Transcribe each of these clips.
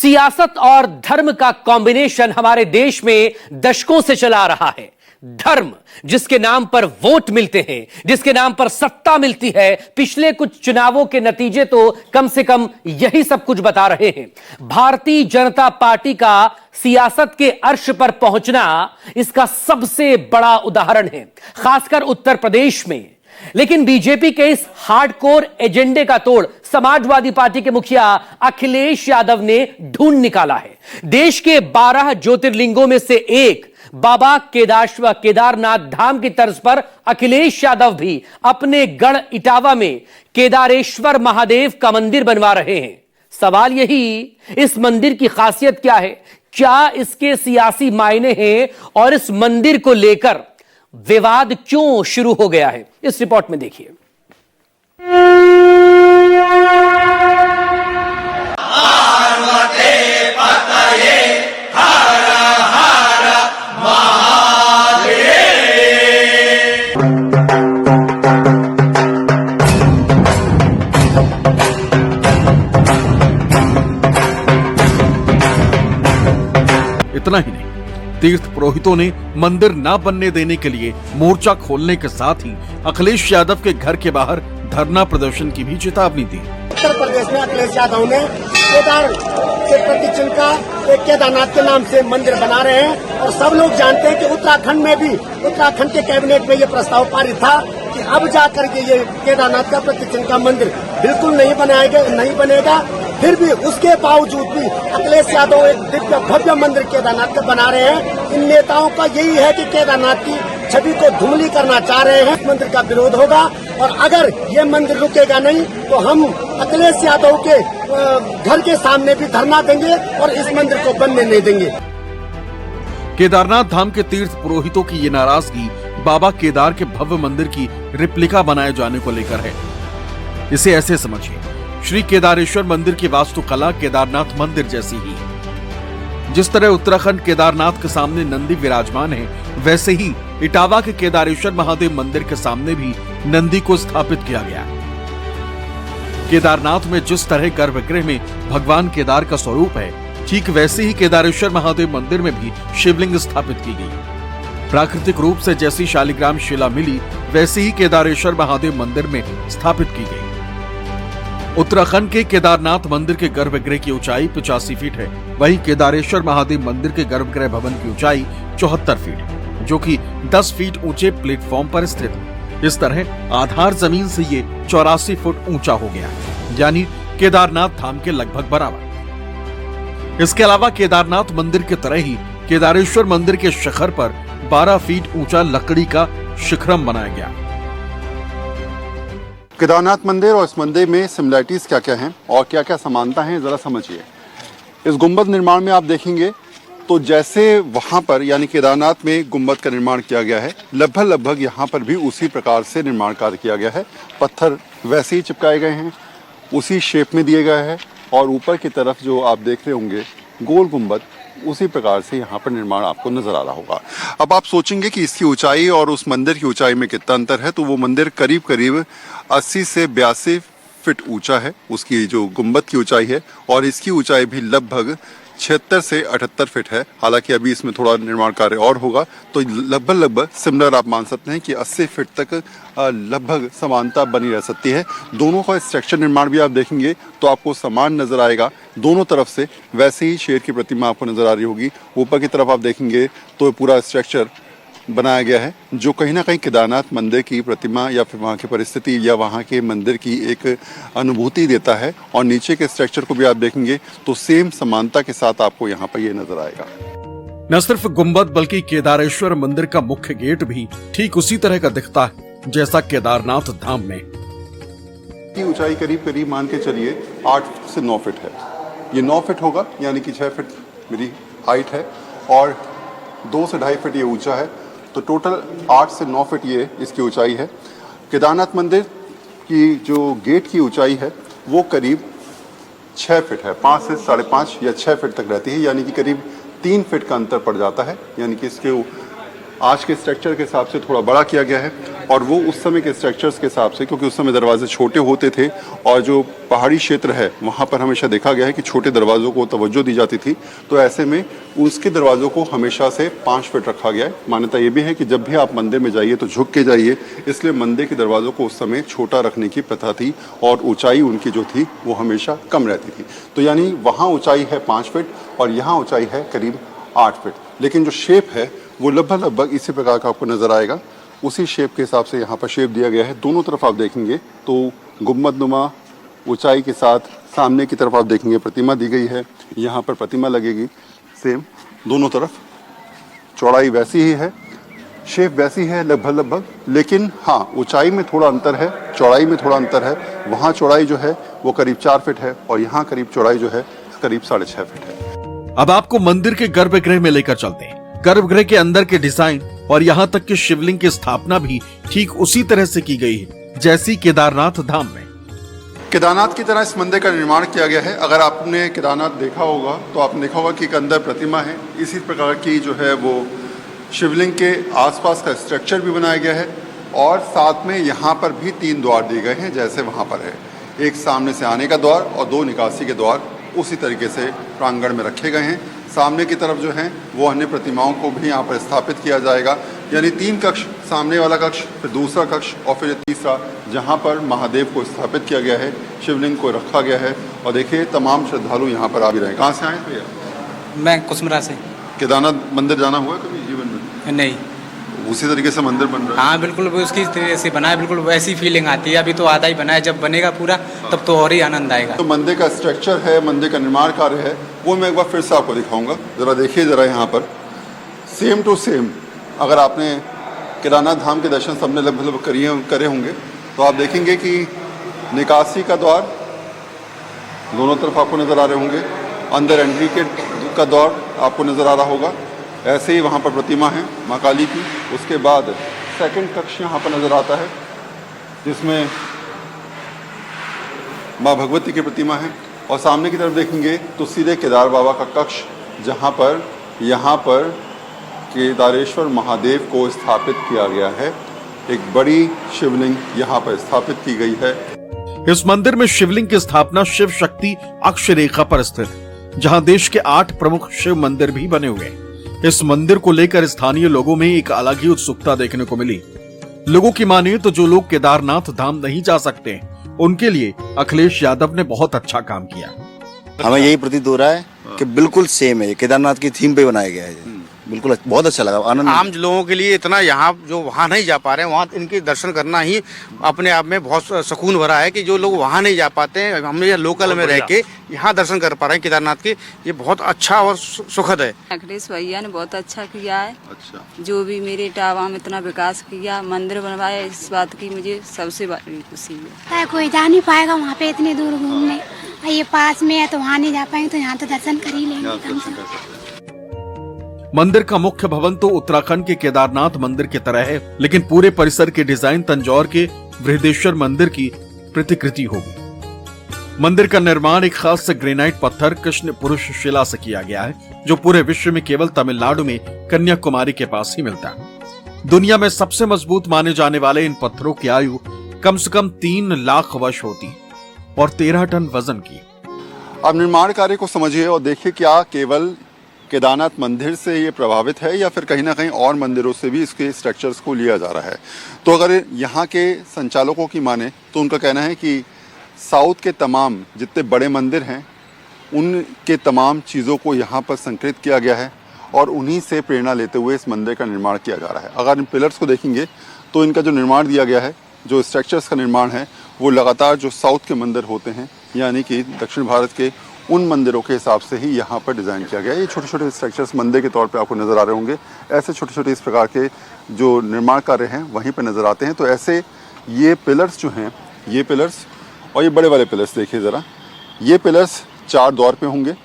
सियासत और धर्म का कॉम्बिनेशन हमारे देश में दशकों से चला आ रहा है। धर्म जिसके नाम पर वोट मिलते हैं, जिसके नाम पर सत्ता मिलती है, पिछले कुछ चुनावों के नतीजे तो कम से कम यही सब कुछ बता रहे हैं। भारतीय जनता पार्टी का सियासत के अर्श पर पहुंचना इसका सबसे बड़ा उदाहरण है, खासकर उत्तर प्रदेश में। लेकिन बीजेपी के इस हार्डकोर एजेंडे का तोड़ समाजवादी पार्टी के मुखिया अखिलेश यादव ने ढूंढ निकाला है। देश के 12 ज्योतिर्लिंगों में से एक बाबा केदारनाथ धाम की तर्ज पर अखिलेश यादव भी अपने गढ़ इटावा में केदारेश्वर महादेव का मंदिर बनवा रहे हैं। सवाल यही, इस मंदिर की खासियत क्या है, क्या इसके सियासी मायने हैं और इस मंदिर को लेकर विवाद क्यों शुरू हो गया है, इस रिपोर्ट में देखिए। इतना ही नहीं, तीर्थ पुरोहितों ने मंदिर न बनने देने के लिए मोर्चा खोलने के साथ ही अखिलेश यादव के घर के बाहर धरना प्रदर्शन की भी चेतावनी दी। उत्तर प्रदेश में अखिलेश यादव ने केदार के प्रतिचिन्ह का एक केदारनाथ के नाम से मंदिर बना रहे हैं और सब लोग जानते हैं कि उत्तराखंड में भी उत्तराखंड के कैबिनेट में ये प्रस्ताव पारित था कि अब जाकर के ये केदारनाथ का प्रतिचिन्ह का मंदिर बिल्कुल नहीं बनेगा। फिर भी उसके बावजूद भी अखिलेश यादव एक दिव्य भव्य मंदिर केदारनाथ का बना रहे हैं। इन नेताओं का यही है कि केदारनाथ की छवि को धूमिल करना चाह रहे हैं। मंदिर का विरोध होगा और अगर ये मंदिर रुकेगा नहीं तो हम अखिलेश यादव के घर के सामने भी धरना देंगे और इस मंदिर को बनने नहीं देंगे। केदारनाथ धाम के तीर्थ पुरोहितों की ये नाराजगी बाबा केदार के भव्य मंदिर की रिप्लिका बनाए जाने को लेकर है। इसे ऐसे समझिए, श्री केदारेश्वर मंदिर की वास्तुकला केदारनाथ मंदिर जैसी ही है। जिस तरह उत्तराखंड केदारनाथ के सामने नंदी विराजमान है, वैसे ही इटावा के केदारेश्वर महादेव मंदिर के सामने भी नंदी को स्थापित किया गया। केदारनाथ में जिस तरह गर्भगृह में भगवान केदार का स्वरूप है, ठीक वैसे ही केदारेश्वर महादेव मंदिर में भी शिवलिंग स्थापित की गई। प्राकृतिक रूप से जैसी शालिग्राम शिला मिली, वैसे ही केदारेश्वर महादेव मंदिर में स्थापित की गई। उत्तराखंड के केदारनाथ मंदिर के गर्भगृह की ऊंचाई 85 फीट है, वहीं केदारेश्वर महादेव मंदिर के गर्भगृह भवन की ऊंचाई 74 फीट है, जो कि 10 फीट ऊंचे प्लेटफॉर्म पर स्थित है। इस तरह आधार जमीन से ये 84 फुट ऊंचा हो गया, यानी केदारनाथ धाम के लगभग बराबर। इसके अलावा केदारनाथ मंदिर की तरह ही केदारेश्वर मंदिर के शिखर पर 12 फीट ऊंचा लकड़ी का शिखरम बनाया गया। केदारनाथ मंदिर और इस मंदिर में सिमिलरिटीज क्या क्या हैं और क्या क्या समानता हैं, जरा समझिए। इस गुंबद निर्माण में आप देखेंगे तो जैसे वहां पर यानी केदारनाथ में गुंबद का निर्माण किया गया है, लगभग यहाँ पर भी उसी प्रकार से निर्माण कार्य किया गया है। पत्थर वैसे ही चिपकाए गए हैं, उसी शेप में दिए गए हैं और ऊपर की तरफ जो आप देख रहे होंगे गोल गुंबद, उसी प्रकार से यहाँ पर निर्माण आपको नजर आ रहा होगा। अब आप सोचेंगे कि इसकी ऊंचाई और उस मंदिर की ऊंचाई में कितना अंतर है, तो वो मंदिर करीब करीब 80 से 82 फीट ऊंचा है, उसकी जो गुंबद की ऊंचाई है, और इसकी ऊंचाई भी लगभग 76 से 78 फीट है। हालांकि अभी इसमें थोड़ा निर्माण कार्य और होगा, तो लगभग सिमिलर आप मान सकते हैं कि 80 फीट तक लगभग समानता बनी रह सकती है। दोनों का स्ट्रक्चर निर्माण भी आप देखेंगे तो आपको समान नजर आएगा। दोनों तरफ से वैसे ही शेर की प्रतिमा आपको नजर आ रही होगी। ऊपर की तरफ आप देखेंगे तो पूरा स्ट्रक्चर बनाया गया है, जो कहीं ना कहीं केदारनाथ मंदिर की प्रतिमा या फिर वहाँ की परिस्थिति या वहाँ के मंदिर की एक अनुभूति देता है। और नीचे के स्ट्रक्चर को भी आप देखेंगे तो सेम समानता के साथ आपको यहाँ पर ये नजर आएगा। न सिर्फ गुंबद बल्कि केदारेश्वर मंदिर का मुख्य गेट भी ठीक उसी तरह का दिखता है जैसा केदारनाथ धाम में। की ऊंचाई करीब मान के चलिए 8 से 9 फीट है। ये 9 फीट होगा, यानी कि 6 फीट मेरी हाइट है और 2 से 2.5 फीट ये ऊंचा है, तो टोटल 8 से 9 फीट ये इसकी ऊंचाई है। केदारनाथ मंदिर की जो गेट की ऊंचाई है वो करीब 6 फीट है, 5 से 5.5 या 6 फीट तक रहती है, यानी कि करीब 3 फीट का अंतर पड़ जाता है। यानी कि इसके आज के स्ट्रक्चर के हिसाब से थोड़ा बड़ा किया गया है, और वो उस समय के स्ट्रक्चर्स के हिसाब से, क्योंकि उस समय दरवाजे छोटे होते थे और जो पहाड़ी क्षेत्र है वहाँ पर हमेशा देखा गया है कि छोटे दरवाज़ों को तवज्जो दी जाती थी, तो ऐसे में उसके दरवाज़ों को हमेशा से 5 फीट रखा गया है। मान्यता ये भी है कि जब भी आप मंदिर में जाइए तो झुक के जाइए, इसलिए मंदिर के दरवाज़ों को उस समय छोटा रखने की प्रथा थी और ऊंचाई उनकी जो थी वो हमेशा कम रहती थी। तो यानी वहाँ ऊंचाई है 5 फीट और यहाँ ऊंचाई है करीब 8 फीट, लेकिन जो शेप है वो लगभग इसी प्रकार का आपको नजर आएगा। उसी शेप के हिसाब से यहाँ पर शेप दिया गया है। दोनों तरफ आप देखेंगे तो गुम्बदनुमा ऊंचाई के साथ सामने की तरफ आप देखेंगे प्रतिमा दी गई है, यहाँ पर प्रतिमा लगेगी सेम दोनों तरफ। चौड़ाई वैसी ही है, शेप वैसी है लगभग, लेकिन हाँ ऊंचाई में थोड़ा अंतर है, चौड़ाई में थोड़ा अंतर है। वहाँ चौड़ाई जो है वो करीब 4 फीट है और यहाँ करीब चौड़ाई जो है करीब 6.5 फीट है। अब आपको मंदिर के गर्भगृह में लेकर चलते हैं। गर्भगृह के अंदर के डिजाइन और यहाँ तक कि शिवलिंग की स्थापना भी ठीक उसी तरह से की गई है जैसी केदारनाथ धाम में। केदारनाथ की तरह इस मंदिर का निर्माण किया गया है। अगर आपने केदारनाथ देखा होगा तो आपने देखा होगा कि एक अंदर प्रतिमा है, इसी प्रकार की जो है वो शिवलिंग के आसपास का स्ट्रक्चर भी बनाया गया है और साथ में यहाँ पर भी 3 द्वार दिए गए हैं जैसे वहाँ पर है। एक सामने से आने का द्वार और 2 निकासी के द्वार उसी तरीके से प्रांगण में रखे गए हैं। सामने की तरफ जो है वो अन्य प्रतिमाओं को भी यहाँ पर स्थापित किया जाएगा, यानी 3 कक्ष, सामने वाला कक्ष, फिर दूसरा कक्ष और फिर तीसरा, जहाँ पर महादेव को स्थापित किया गया है, शिवलिंग को रखा गया है। और देखिए तमाम श्रद्धालु यहाँ पर आ भी रहे हैं। कहाँ से आए भैया? मैं कुसमरा से। केदारनाथ मंदिर जाना हुआ कभी जीवन में? नहीं। उसी तरीके से मंदिर बन रहा है? हाँ बिल्कुल, वो उसकी तरह से बना है, बिल्कुल वैसी फीलिंग आती है। अभी तो आधा ही बना है, जब बनेगा पूरा तब तो और ही आनंद आएगा। तो मंदिर का स्ट्रक्चर है, मंदिर का निर्माण कार्य है, वो मैं एक बार फिर से आपको दिखाऊंगा। जरा देखिए जरा यहाँ पर सेम टू सेम, अगर आपने केदारनाथ धाम के दर्शन सबने लगभग करे होंगे तो आप देखेंगे कि निकासी का द्वार दोनों तरफ आपको नजर आ रहे होंगे, अंदर एंट्री का द्वार आपको नजर आ रहा होगा। ऐसे ही वहाँ पर प्रतिमा है माँ काली की। उसके बाद सेकंड कक्ष यहाँ पर नजर आता है जिसमें माँ भगवती की प्रतिमा है और सामने की तरफ देखेंगे तो सीधे केदार बाबा का कक्ष, जहाँ पर यहाँ पर केदारेश्वर महादेव को स्थापित किया गया है। एक बड़ी शिवलिंग यहाँ पर स्थापित की गई है। इस मंदिर में शिवलिंग की स्थापना शिव शक्ति अक्ष रेखा पर स्थित है, जहाँ देश के 8 प्रमुख शिव मंदिर भी बने हुए हैं। इस मंदिर को लेकर स्थानीय लोगों में एक अलग ही उत्सुकता देखने को मिली। लोगों की माने तो जो लोग केदारनाथ धाम नहीं जा सकते उनके लिए अखिलेश यादव ने बहुत अच्छा काम किया। हमें यही प्रतीत हो रहा है कि बिल्कुल सेम है, केदारनाथ की थीम पे बनाया गया है। बिल्कुल बहुत अच्छा लगा, आनंद। आम लोगों के लिए इतना यहाँ जो वहाँ नहीं जा पा रहे हैं, वहाँ इनके दर्शन करना ही अपने आप में बहुत सुकून भरा है कि जो लोग वहाँ नहीं जा पाते हैं, हम यहाँ लोकल में रह के यहाँ दर्शन कर पा रहे हैं केदारनाथ के, ये बहुत अच्छा और सुखद है। अखिलेश भैया ने बहुत अच्छा किया है। अच्छा, जो भी मेरे टावा में इतना विकास किया, मंदिर बनवाया, इस बात की मुझे सबसे बड़ी खुशी है। कोई जा नहीं पाएगा वहाँ पे इतनी दूर घूमने, ये पास में है तो वहाँ नहीं जा पाएंगे, तो यहाँ तो दर्शन कर ही लेंगे। मंदिर का मुख्य भवन तो उत्तराखंड के केदारनाथ मंदिर की तरह है, लेकिन पूरे परिसर के डिजाइन तंजौर के बृहदेश्वर मंदिर की प्रतिकृति होगी। मंदिर का निर्माण एक खास ग्रेनाइट पत्थर कृष्ण पुरुष शिला से किया गया है, जो पूरे विश्व में केवल तमिलनाडु में कन्याकुमारी के पास ही मिलता है। दुनिया में सबसे मजबूत माने जाने वाले इन पत्थरों की आयु कम से कम 3 लाख वर्ष होती है और 13 टन वजन की। अब निर्माण कार्य को समझिए और देखिए क्या केवल केदारनाथ मंदिर से ये प्रभावित है या फिर कहीं ना कहीं और मंदिरों से भी इसके स्ट्रक्चर्स को लिया जा रहा है। तो अगर यहाँ के संचालकों की माने तो उनका कहना है कि साउथ के तमाम जितने बड़े मंदिर हैं उनके तमाम चीज़ों को यहाँ पर संकलित किया गया है और उन्हीं से प्रेरणा लेते हुए इस मंदिर का निर्माण किया जा रहा है। अगर इन पिलर्स को देखेंगे तो इनका जो निर्माण दिया गया है, जो स्ट्रक्चर्स का निर्माण है, वो लगातार जो साउथ के मंदिर होते हैं यानी कि दक्षिण भारत के उन मंदिरों के हिसाब से ही यहाँ पर डिज़ाइन किया गया है। ये छोटे छोटे स्ट्रक्चर्स मंदिर के तौर पे आपको नज़र आ रहे होंगे। ऐसे छोटे छोटे इस प्रकार के जो निर्माण कार्य हैं वहीं पर नज़र आते हैं। तो ऐसे ये पिलर्स जो हैं, ये पिलर्स और ये बड़े वाले पिलर्स देखिए ज़रा, ये पिलर्स 4 द्वार पे होंगे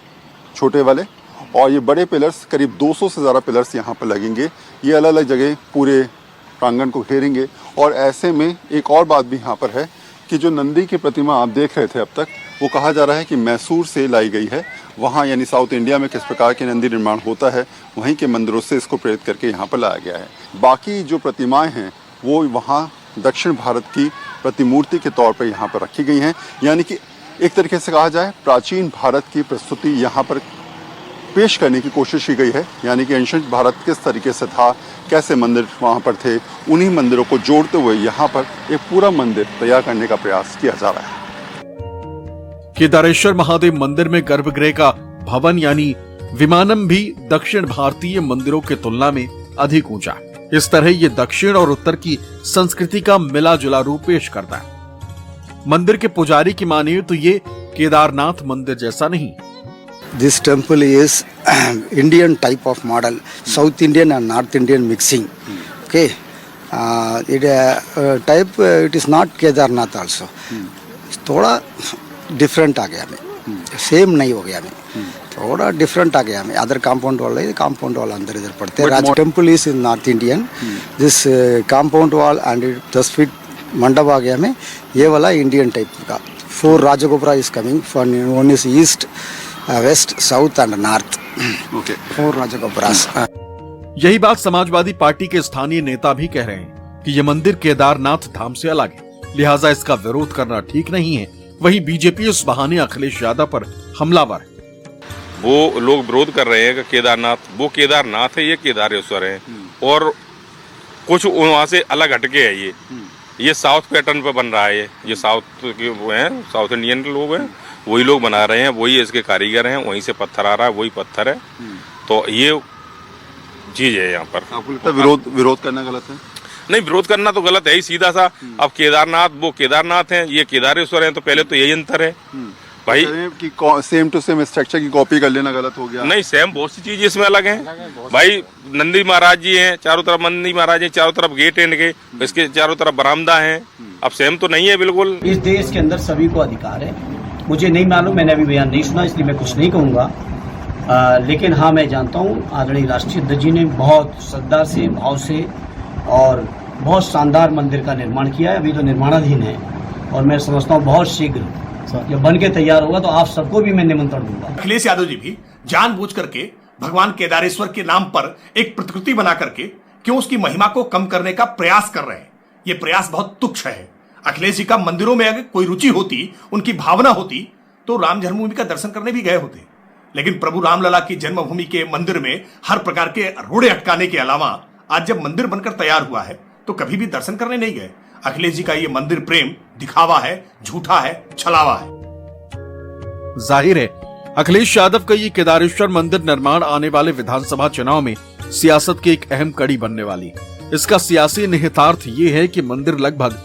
छोटे वाले, और ये बड़े पिलर्स करीब 200 से ज़्यादा पिलर्स यहाँ पर लगेंगे। ये अलग अलग जगह पूरे प्रांगण को घेरेंगे। और ऐसे में एक और बात भी यहाँ पर है कि जो नंदी की प्रतिमा आप देख रहे थे अब तक, वो कहा जा रहा है कि मैसूर से लाई गई है। वहाँ यानी साउथ इंडिया में किस प्रकार के नंदी निर्माण होता है वहीं के मंदिरों से इसको प्रेरित करके यहाँ पर लाया गया है। बाकी जो प्रतिमाएं हैं वो वहाँ दक्षिण भारत की प्रतिमूर्ति के तौर पर यहाँ पर रखी गई हैं, यानी कि एक तरीके से कहा जाए प्राचीन भारत की प्रस्तुति यहाँ पर पेश करने की कोशिश की गई है। यानी कि एंशिएंट भारत किस तरीके से था, कैसे मंदिर वहाँ पर थे, उन्हीं मंदिरों को जोड़ते हुए यहाँ पर एक पूरा मंदिर तैयार करने का प्रयास किया जा रहा है। केदारेश्वर महादेव मंदिर में गर्भगृह का भवन यानी विमानम भी दक्षिण भारतीय मंदिरों की तुलना में अधिक ऊंचा है। इस तरह ये दक्षिण और उत्तर की संस्कृति का मिला जुला रूप पेश करता है। मंदिर के पुजारी की मानिए तो ये केदारनाथ मंदिर जैसा नहीं। This temple is Indian type of model, South Indian and North Indian mixing. Okay, it is not Kedarnath also. थोड़ा डिफरेंट आ गया हमें, सेम नहीं हो गया हमें, थोड़ा डिफरेंट आ गया हमें। अदर कंपाउंड वाल है, कंपाउंड वाल अंदर इधर पड़ते हैं। Raj temple is in north Indian, this compound wall and 10 feet mandap आ गया हमें। ये वाला इंडियन टाइप का 4 rajagopura is coming, one is east, west, south and north. Okay, 4 rajagopuras. यही बात समाजवादी पार्टी के स्थानीय नेता भी कह रहे हैं कि ये मंदिर केदारनाथ धाम से अलग है, लिहाजा इसका विरोध करना ठीक नहीं है। वहीं बीजेपी इस बहाने अखिलेश यादव पर हमलावर है। वो लोग विरोध कर रहे हैं कि केदारनाथ, वो केदारनाथ है, ये केदारेश्वर है, और कुछ वहाँ से अलग हटके है। ये साउथ पैटर्न पे बन रहा है। ये साउथ के वो हैं, साउथ इंडियन के लोग हैं, वही लोग बना रहे हैं, वही इसके कारीगर हैं, वहीं से पत्थर आ रहा है, वही पत्थर है। तो ये चीज है यहाँ पर। आपको लगता है विरोध करना गलत है? नहीं, विरोध करना तो गलत है ही, सीधा सा। अब केदारनाथ, वो केदारनाथ हैं, ये केदारेश्वर हैं, तो पहले तो यही अंतर है भाई। कि सेम टू सेम स्ट्रक्चर की कॉपी कर लेना गलत हो गया? नहीं, सेम बहुत सी चीजें इसमें अलग हैं भाई। नंदी महाराज जी हैं, चारों तरफ नंदी महाराज हैं, चारों तरफ गेट हैं इनके, इसके चारों तरफ बरामदा हैं। अब सेम तो नहीं है बिल्कुल। इस देश के अंदर सभी को अधिकार है। मुझे नहीं मालूम, मैंने अभी बयान नहीं सुना, इसलिए मैं कुछ नहीं कहूँगा। लेकिन हाँ, मैं जानता हूँ आदरणीय राष्ट्रीय अध्यक्ष जी ने बहुत श्रद्धा से, भाव से और बहुत शानदार मंदिर का निर्माण किया है। अभी तो निर्माणाधीन है और मैं समझता हूँ बहुत शीघ्र जब बन के तैयार होगा तो आप सबको भी मैं निमंत्रण दूंगा। अखिलेश यादव जी भी जानबूझ करके भगवान केदारेश्वर के नाम पर एक प्रतिकृति बना करके क्यों उसकी महिमा को कम करने का प्रयास कर रहे हैं। ये प्रयास बहुत तुच्छ है। अखिलेश जी का मंदिरों में अगर कोई रुचि होती, उनकी भावना होती, तो राम जन्मभूमि का दर्शन करने भी गए होते। लेकिन प्रभु रामलला की जन्मभूमि के मंदिर में हर प्रकार के रोड़े अटकाने के अलावा आज जब मंदिर बनकर तैयार हुआ है तो कभी भी दर्शन करने नहीं गए। अखिलेश जी का ये मंदिर प्रेम दिखावा है, झूठा है, छलावा है। जाहिर है अखिलेश यादव का ये केदारेश्वर मंदिर निर्माण आने वाले विधानसभा चुनाव में सियासत की एक अहम कड़ी बनने वाली है। इसका सियासी निहितार्थ ये है कि मंदिर लगभग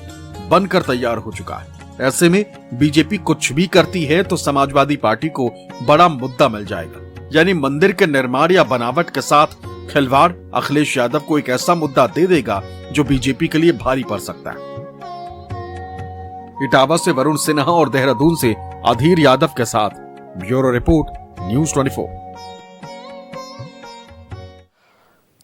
बनकर तैयार हो चुका है। ऐसे में बीजेपी कुछ भी करती है तो समाजवादी पार्टी को बड़ा मुद्दा मिल जाएगा। यानी मंदिर के निर्माण या बनावट के साथ खिलवाड़ अखिलेश यादव को एक ऐसा मुद्दा दे देगा जो बीजेपी के लिए भारी पड़ सकता है। इटावा से वरुण सिन्हा और देहरादून से अधीर यादव के साथ ब्यूरो रिपोर्ट, न्यूज़ 24।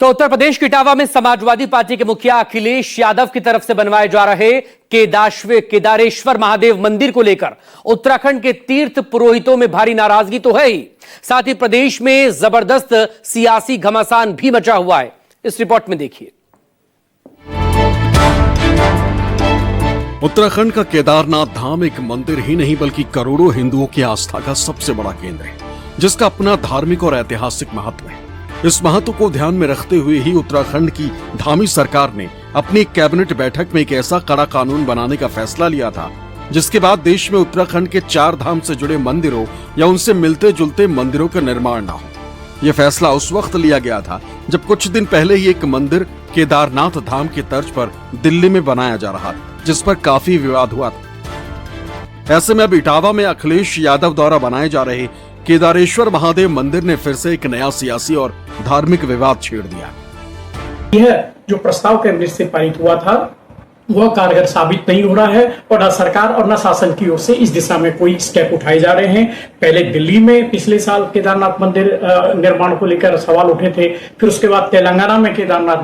तो उत्तर प्रदेश के इटावा में समाजवादी पार्टी के मुखिया अखिलेश यादव की तरफ से बनवाए जा रहे केदारेश्वर महादेव मंदिर को लेकर उत्तराखंड के तीर्थ पुरोहितों में भारी नाराजगी तो है ही, साथ ही प्रदेश में जबरदस्त सियासी घमासान भी मचा हुआ है। इस रिपोर्ट में देखिए। उत्तराखंड का केदारनाथ धाम एक मंदिर ही नहीं बल्कि करोड़ों हिंदुओं की आस्था का सबसे बड़ा केंद्र है, जिसका अपना धार्मिक और ऐतिहासिक महत्व है। इस महत्व को ध्यान में रखते हुए ही उत्तराखंड की धामी सरकार ने अपनी कैबिनेट बैठक में एक ऐसा कड़ा कानून बनाने का फैसला लिया था जिसके बाद देश में उत्तराखंड के 4 धाम से जुड़े मंदिरों या उनसे मिलते जुलते मंदिरों का निर्माण न हो। यह फैसला उस वक्त लिया गया था जब कुछ दिन पहले ही एक मंदिर केदारनाथ धाम की तर्ज पर दिल्ली में बनाया जा रहा था, जिस पर काफी विवाद हुआ था। ऐसे में अब इटावा में अखिलेश यादव द्वारा बनाए जा रहे केदारेश्वर महादेव मंदिर ने फिर से एक नया सियासी और धार्मिक विवाद छेड़ दिया। यह जो प्रस्ताव कैबिनेट से पारित हुआ था, वह कारगर साबित नहीं हो रहा है और न सरकार और न शासन की ओर से इस दिशा में कोई स्टेप उठाए जा रहे हैं। पहले दिल्ली में पिछले साल केदारनाथ मंदिर निर्माण को लेकर सवाल उठे थे, फिर उसके बाद तेलंगाना में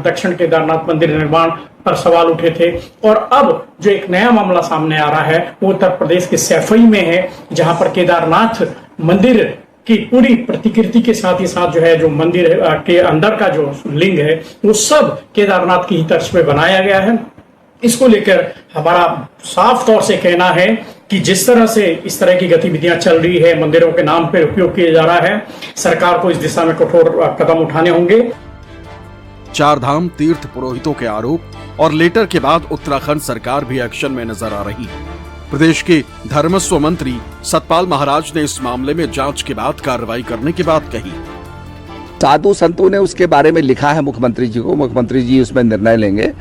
दक्षिण केदारनाथ मंदिर निर्माण पर सवाल उठे थे और अब जो एक नया मामला सामने आ रहा है वो उत्तर प्रदेश के सैफई में है, जहां पर केदारनाथ मंदिर की पूरी प्रतिकृति के साथ ही साथ जो है जो मंदिर के अंदर का जो लिंग है वो सब केदारनाथ की ही तर्ज पे बनाया गया है। इसको लेकर हमारा साफ तौर से कहना है कि जिस तरह से इस तरह की गतिविधियां चल रही है, मंदिरों के नाम पर उपयोग किया जा रहा है, सरकार को इस दिशा में कठोर कदम उठाने होंगे। चार धाम तीर्थ पुरोहितों के आरोप और लेटर के बाद उत्तराखंड सरकार भी एक्शन में नजर आ रही है। प्रदेश के धर्मस्व मंत्री सतपाल महाराज ने इस मामले में जांच के बाद कार्रवाई करने की बात कही। साधु संतों ने उसके बारे में लिखा है मुख्यमंत्री जी को, मुख्यमंत्री जी उसमें निर्णय लेंगे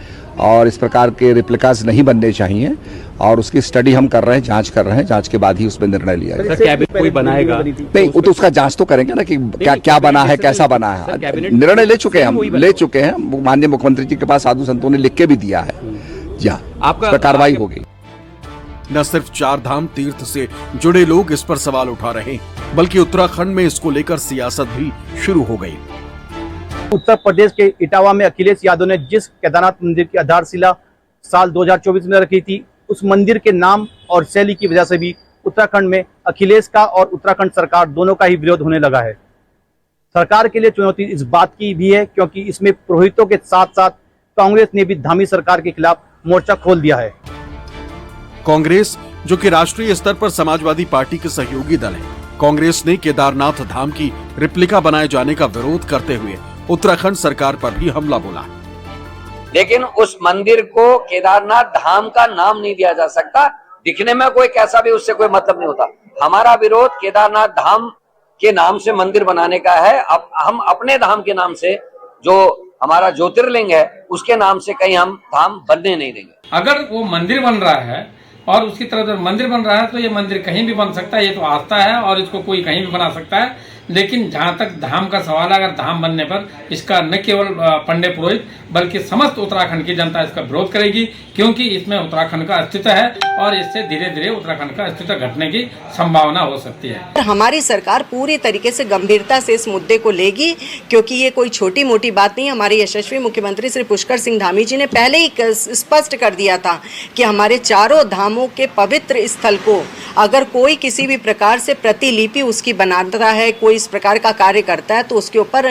और इस प्रकार के रिप्लिकास नहीं बनने चाहिए और उसकी स्टडी हम कर रहे हैं, जांच कर रहे हैं, जांच के बाद ही उसमें निर्णय लिया जाएगा। कैबिनेट कोई बनाएगा? नहीं, वो तो उसका जांच तो करेंगे ना कि क्या बना है, कैसा बना है। निर्णय ले चुके हैं माननीय मुख्यमंत्री जी के पास साधु संतों ने लिख के भी दिया है। जी हाँ, आपका कार्रवाई होगी। न सिर्फ चार धाम तीर्थ से जुड़े लोग इस पर सवाल उठा रहे, बल्कि उत्तराखंड में इसको लेकर सियासत भी शुरू हो गई। उत्तर प्रदेश के इटावा में अखिलेश यादव ने जिस केदारनाथ मंदिर की आधारशिला साल 2024 में रखी थी, उस मंदिर के नाम और शैली की वजह से भी उत्तराखंड में अखिलेश का और उत्तराखंड सरकार दोनों का ही विरोध होने लगा है। सरकार के लिए चुनौती इस बात की भी है क्योंकि इसमें पुरोहितों के साथ साथ कांग्रेस ने भी धामी सरकार के खिलाफ मोर्चा खोल दिया है। कांग्रेस, जो कि राष्ट्रीय स्तर पर समाजवादी पार्टी के सहयोगी दल है, कांग्रेस ने केदारनाथ धाम की रिप्लिका बनाए जाने का विरोध करते हुए उत्तराखंड सरकार पर भी हमला बोला। लेकिन उस मंदिर को केदारनाथ धाम का नाम नहीं दिया जा सकता। दिखने में कोई कैसा भी, उससे कोई मतलब नहीं होता। हमारा विरोध केदारनाथ धाम के नाम से मंदिर बनाने का है। अब हम अपने धाम के नाम से, जो हमारा ज्योतिर्लिंग है, उसके नाम से कहीं हम धाम बनने नहीं देंगे। अगर वो मंदिर बन रहा है और उसकी तरफ मंदिर बन रहा है तो ये मंदिर कहीं भी बन सकता है, ये तो आस्था है और इसको कोई कहीं भी बना सकता है। लेकिन जहां तक धाम का सवाल है, अगर धाम बनने पर इसका न केवल पंडित पुरोहित बल्कि समस्त उत्तराखंड की जनता इसका विरोध करेगी, क्योंकि इसमें उत्तराखंड का अस्तित्व है और इससे धीरे धीरे उत्तराखंड का अस्तित्व घटने की संभावना हो सकती है। हमारी सरकार पूरी तरीके से गंभीरता से इस मुद्दे को लेगी, क्योंकि ये कोई छोटी मोटी बात नहीं। हमारे यशस्वी मुख्यमंत्री श्री पुष्कर सिंह धामी जी ने पहले ही स्पष्ट कर दिया था कि हमारे चारों धामों के पवित्र स्थल को अगर कोई किसी भी प्रकार से प्रतिलिपि उसकी बनाता है, कोई इस प्रकार का कार्य करता है, तो उसके ऊपर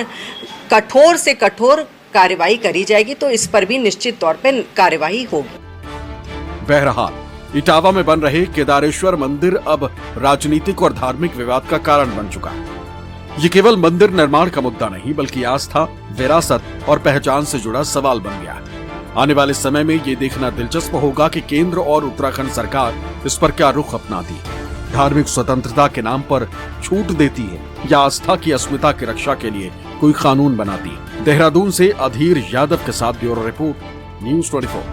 कठोर से कठोर कार्यवाही करी जाएगी। तो इस पर भी निश्चित तौर पे कार्यवाही होगी। बहरहाल इटावा में बन रहे केदारेश्वर मंदिर अब राजनीतिक और धार्मिक विवाद का कारण बन चुका है। ये केवल मंदिर निर्माण का मुद्दा नहीं, बल्कि आस्था, विरासत और पहचान से जुड़ा सवाल बन गया है। आने वाले समय में ये देखना दिलचस्प होगा कि केंद्र और उत्तराखंड सरकार इस पर क्या रुख अपनाती है। धार्मिक स्वतंत्रता के नाम पर छूट देती है या आस्था की अस्मिता की रक्षा के लिए कोई कानून बनाती है। देहरादून से अधीर यादव के साथ ब्यूरो रिपोर्ट, न्यूज़ 24।